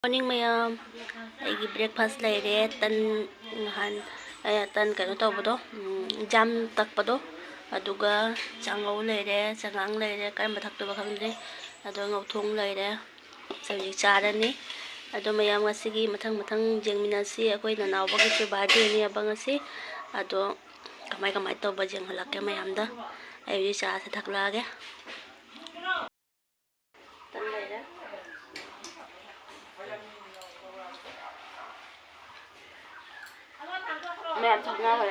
Morning mayam aigi breakfast leire tan han tan kano tawbado jam takpado aduga changau leire changang leire karam bathaktoba khamdre ado ngauthong leire sabji charani ado mayam ngasigi mathang jengminasi akoi nanawbagi se birthday ni abangasi ado kamai tawba jenghalakke mayamda ayi cha sa thaklage tan leire mẹ thật ra rồi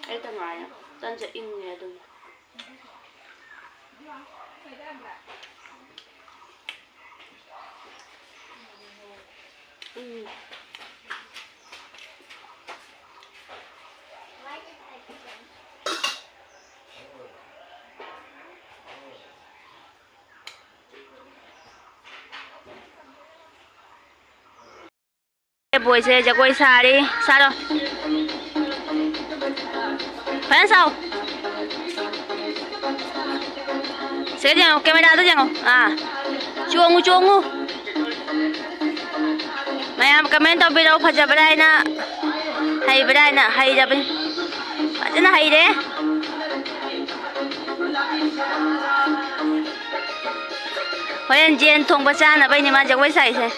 ấy tao ngoài tân sẽ in nghề đừng buổi sẽ quay xa đi xa đâu phải sao sẽ đi camera tới chẳng à chuông mày em comment tao video phải chụp đây nè hay chụp chứ nó hay đấy phải ăn thùng bát cha là bây giờ mà chẳng quay sai thế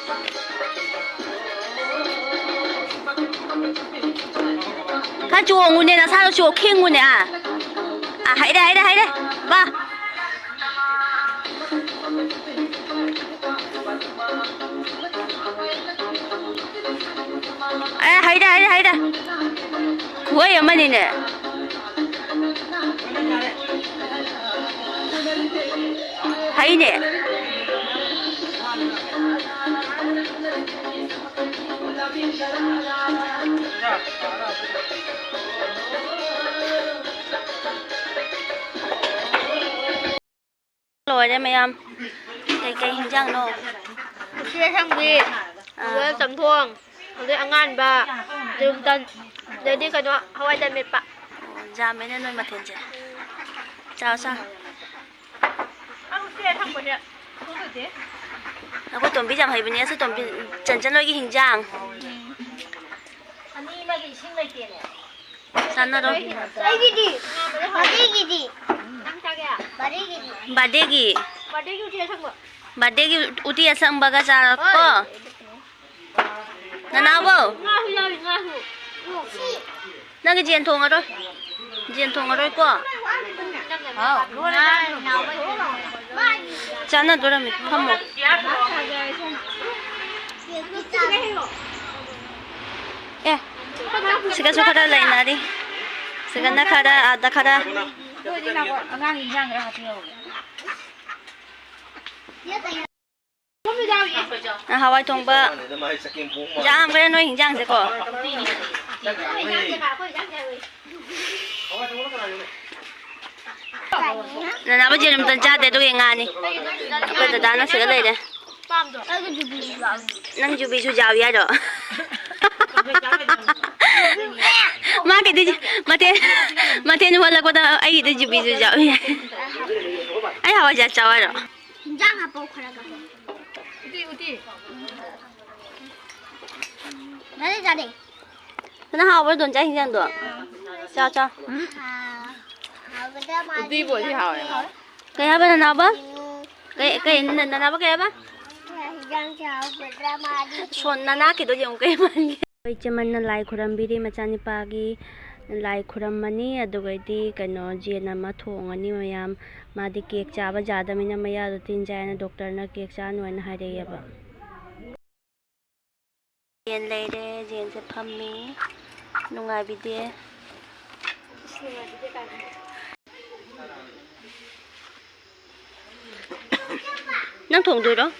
看chuông ngun này là sao chuông khiêng ngun này à hãy đây ba hãy đây cuối em đi nè hãy nè rồi đây mày em cây hình dạng nó chia sang gì với tấm thuồng với ăn ăn và dùng tân để đi cái đó Hawaii đây mệt bạ ra mấy nơi mà thiền chứ chào sao ăn chia sang một nhỉ nó có tuần bí chẳng hay bên nhé sẽ tuần bí chân nói cái hình dạng anh đi mà cái sinh này tiền sao nó đâu Badegi uti asang baga cara ko nanawo nang jian thong rồi ko chana dorami phamo siga khara laina di siga na khara ada khara Hawaii thong ba jam cái nói hình dạng gì có nè nào bây giờ mình tân để tôi nghe nè bây giờ đã nó sửa đây nè năng chụp bị giàu vậy đó mà cái gì mà thế nó là có đâu ai cái chụp bị giàu vậy ai Hawaii giá cháu rồi Jangan apa khara ka. Uti. Jadi. Nó hao với tuần trái hình dạng được. Cho. Uti buổi thì hao. Cái apa là nào bác? Cái là nào bác cái bác? Xuân na cái đó dùng cái mình. Bây giờ mình lại khuram biri macam pagi lai khuram mani adugadi kano jena ma thongani mayam madi cake chaba jada mina maya do tin jaina doctor na cake cha noina haire yaba jen leire jen se phammi nungai bide nang thong doi do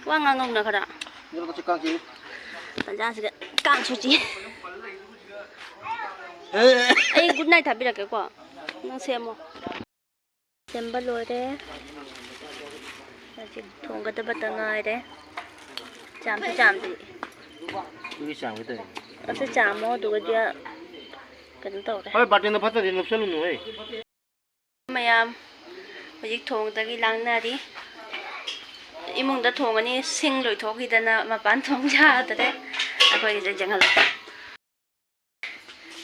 wa ngangong na khara nó có chiếc căng gì Tanja sih kang suci. Good night tapi dah kau. Nang semo. Sembal lor deh. Jadi thong kata batang deh. Jam tu. cái chàng cái này Asa jam mo tu dia kan tau deh. ôi bạn nó phát triển ngập sâu luôn rồi Mayam. Hojik thong tagi lang na di. 이몽다 통하니 생로 독이다나 마반 통자들에 아고 이제 정할래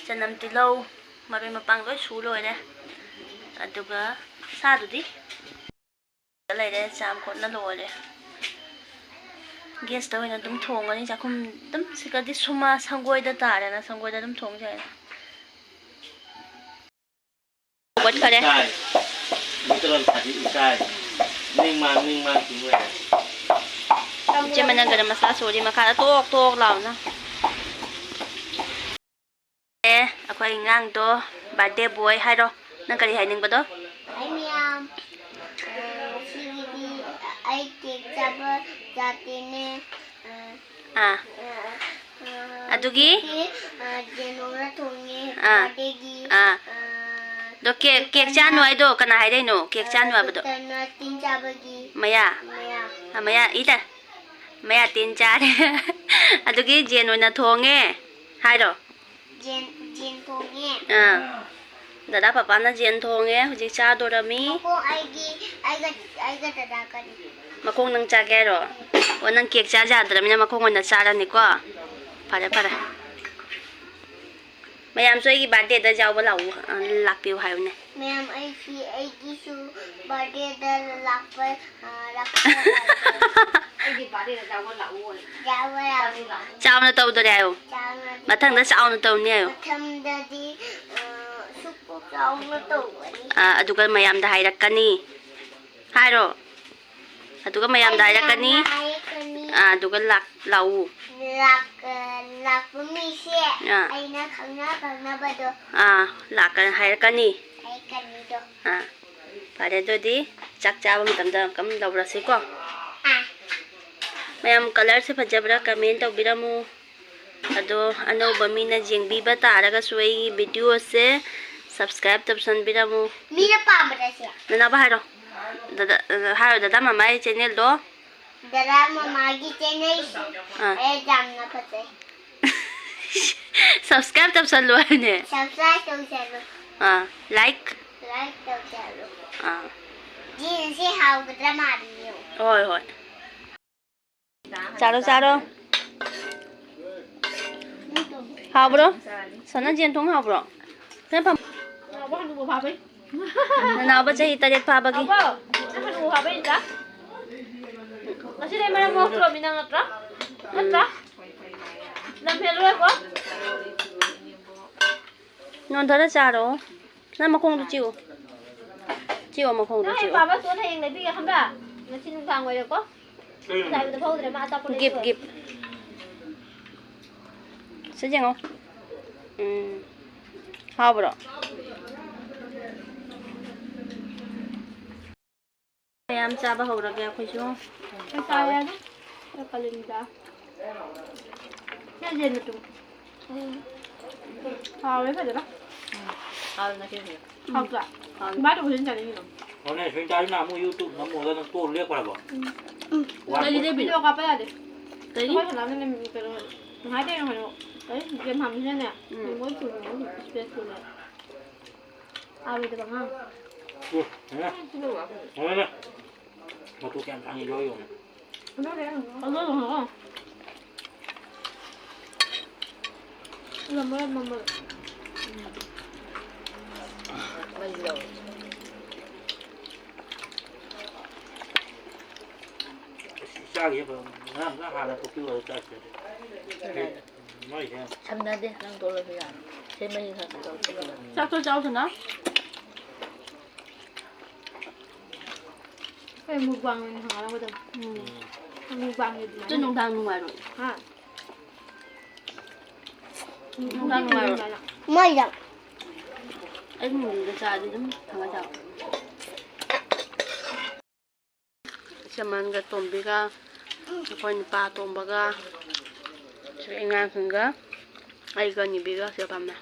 전남 딜로 마루이 마빵 로이 수로이래 아두가 사두디 레레 참 콘나 로래 게스트 오이나 좀 통하니 자kum 좀 시가디 수마 상고이다 따라나 상고이다 좀 통자야 bật khởi đấy. Chứ mình đang gần mà xa số đi mà khá là tốt lòng nữa. Ê, aku ingang to birthday boy hai ro. Nang kali hai ning ba to? Ai miam. Sini ai cake chaba jate ne. Adugi? Jenora thonge birthday gi. Do cake cha nuai do kana hai dai no cake cha nuai ba do. Tin chaba gi. Maya. Maya ita. Maya tin cha de. Adugi jen oina thonge. Hai ro. Jen thonge. Dada papa na jen thonge huji cha do ra mi. Ko ai ga dada kani. Makong nang cha ge ro. O nang cake cha ja da mi na makong oina cha ra ni ko. Pare. Mayam so gi birthday da jaw ba lau lak piu hai ne. Ma'am, ai gi su birthday da lakpa. Chao na tau do re ayo. Mathang da chao na tau ni ayo. Mathamdadi supu chao na tau ani. Aduga mayam da hai rakani. Hai ro. Aduga mayam da hai rakani. Aduga lak lau. Lak mi se. Ai na khangna ba do. Lak kan hai rakani. Ai kani do. Pare do di chak cha ba tam da kam lau ra se ko. Mayam color se phajabra comment tawbiramu ado anauba mina jengbiba taraga suai video se subscribe tabsan biramu Mira pamra se. nana ba haro dada mama channel do Dara mama gi channel ai jamna pate. subscribe tabsan lo ne Subscribe to channel. like To channel. Jin se hau ga ma ni. hoi charo hao bro sana jen thong hao bro thế phẩm nào ba chơi ta đẹp pha ba ki non thara charo na ma khong du chiu ma khong du chiu gip sẽ chăng không hao bro em cha ba hầu ra kìa khơi xuống Kaya na kalinda. Yan din ito. Haway pa dito. hao na kia Haway ka. Ba't ko din dyan yun? Hôm nay chúng ta làm một YouTube nó mua ra nó cô liếc qua là bỏ. cái gì đấy bị Video ka pa yan eh. cái Ako sa namin namin pero mahal tayo ng ano. Ay, game ham siya na. Yung mo ito, stressful na. Awi ito ba nga? Ủa, thế này. Thôi này. Mà tôi kèm thằng gì đó rồi. Ano rin? Ano rin ako? Alam mo yan, mama. Xa gì vậy? Nó hà là tôi kêu ở đây. Nói gì không? 참나대 랑 돌아서야 세명이 가서 chắc tôi cháu thằng đó Kaya mukbang yung hangalan ko doon. Mukbang yun. tôi nung đang ngoài rồi Ha? nung đang ngoài rồi Mai da. em ngủ được cha đi lắm thằng cháu Saman ga tombiga ako ni pa tombaga so inga kanga ay ga ni biga sa pamna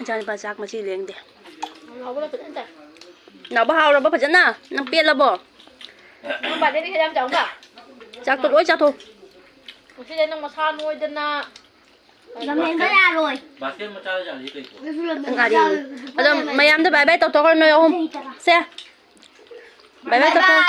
Chani pa sak masi leng de Ako wala pa dyan tayo. nào ba hao rồi ba phải chân na nang piet la bo Ang bata hindi kaya chong ka? chắc tôi ôi chắc thôi Kasi yan ang masanod na Gamay ba laroy? basket macam jadi tu. Ang kari. Alam, mayam to bye bye. Toktok ko na yung. Siya. Bye bye. Toktok.